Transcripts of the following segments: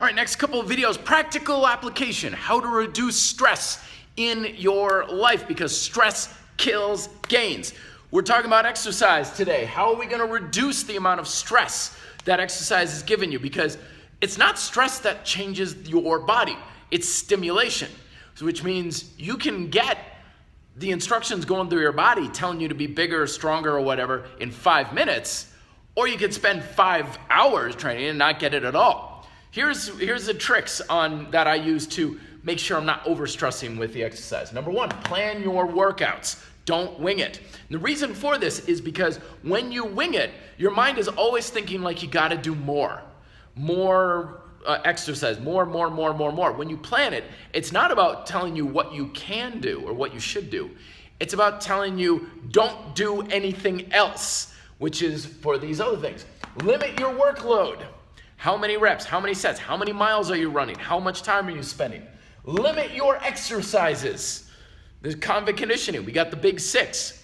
All right, next couple of videos, practical application, how to reduce stress in your life because stress kills gains. We're talking about exercise today. How are we gonna reduce the amount of stress that exercise is giving you? Because it's not stress that changes your body, it's stimulation. So which means you can get the instructions going through your body telling you to be bigger, stronger, or whatever in 5 minutes, or you could spend 5 hours training and not get it at all. Here's the tricks that I use to make sure I'm not overstressing with the exercise. Number one, plan your workouts. Don't wing it. And the reason for this is because when you wing it, your mind is always thinking like you gotta do more exercise, more. When you plan it, it's not about telling you what you can do or what you should do. It's about telling you don't do anything else, which is for these other things. Limit your workload. How many reps, how many sets, how many miles are you running? How much time are you spending? Limit your exercises. There's convict conditioning. We got the big 6.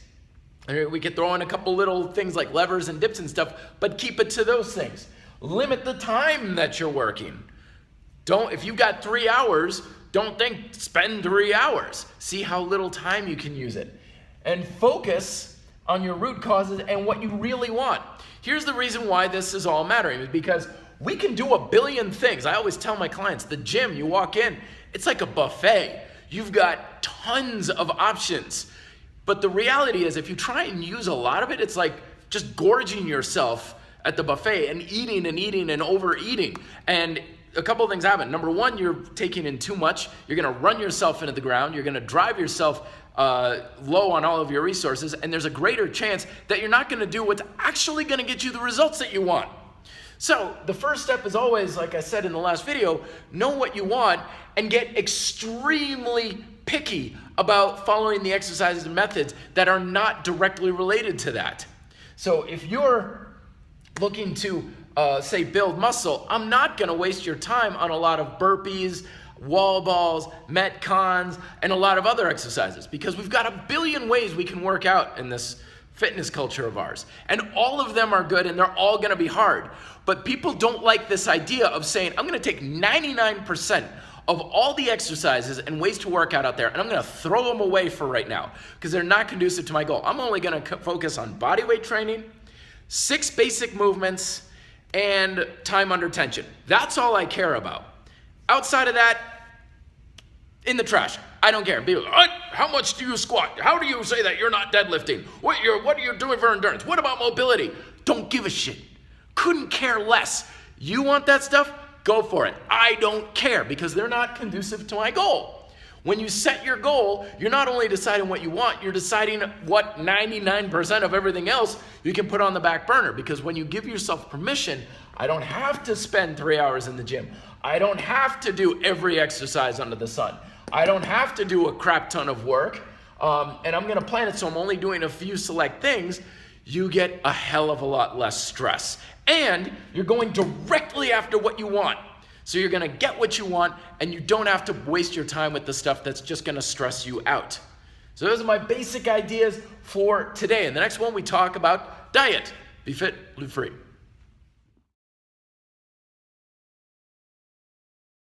We could throw in a couple little things like levers and dips and stuff, but keep it to those things. Limit the time that you're working. If you've got 3 hours, don't think spend 3 hours. See how little time you can use it. And focus on your root causes and what you really want. Here's the reason why this is all mattering, is because we can do a billion things. I always tell my clients, the gym, you walk in, it's like a buffet. You've got tons of options. But the reality is, if you try and use a lot of it, it's like just gorging yourself at the buffet and eating and overeating. And a couple of things happen. Number one, you're taking in too much. You're gonna run yourself into the ground. You're gonna drive yourself low on all of your resources. And there's a greater chance that you're not gonna do what's actually gonna get you the results that you want. So the first step is always, like I said in the last video, know what you want and get extremely picky about following the exercises and methods that are not directly related to that. So if you're looking to, say, build muscle, I'm not gonna waste your time on a lot of burpees, wall balls, metcons, and a lot of other exercises because we've got a billion ways we can work out in this fitness culture of ours. And all of them are good and they're all gonna be hard. But people don't like this idea of saying, I'm gonna take 99% of all the exercises and ways to work out there and I'm gonna throw them away for right now because they're not conducive to my goal. I'm only gonna focus on body weight training, 6 basic movements, and time under tension. That's all I care about. Outside of that, in the trash. I don't care. People, how much do you squat? How do you say that you're not deadlifting? What are you doing for endurance? What about mobility? Don't give a shit. Couldn't care less. You want that stuff? Go for it. I don't care because they're not conducive to my goal. When you set your goal, you're not only deciding what you want, you're deciding what 99% of everything else you can put on the back burner. Because when you give yourself permission, I don't have to spend 3 hours in the gym. I don't have to do every exercise under the sun. I don't have to do a crap ton of work. And I'm gonna plan it so I'm only doing a few select things. You get a hell of a lot less stress. And you're going directly after what you want. So you're gonna get what you want and you don't have to waste your time with the stuff that's just gonna stress you out. So those are my basic ideas for today. In the next one, we talk about diet. Be fit, live free.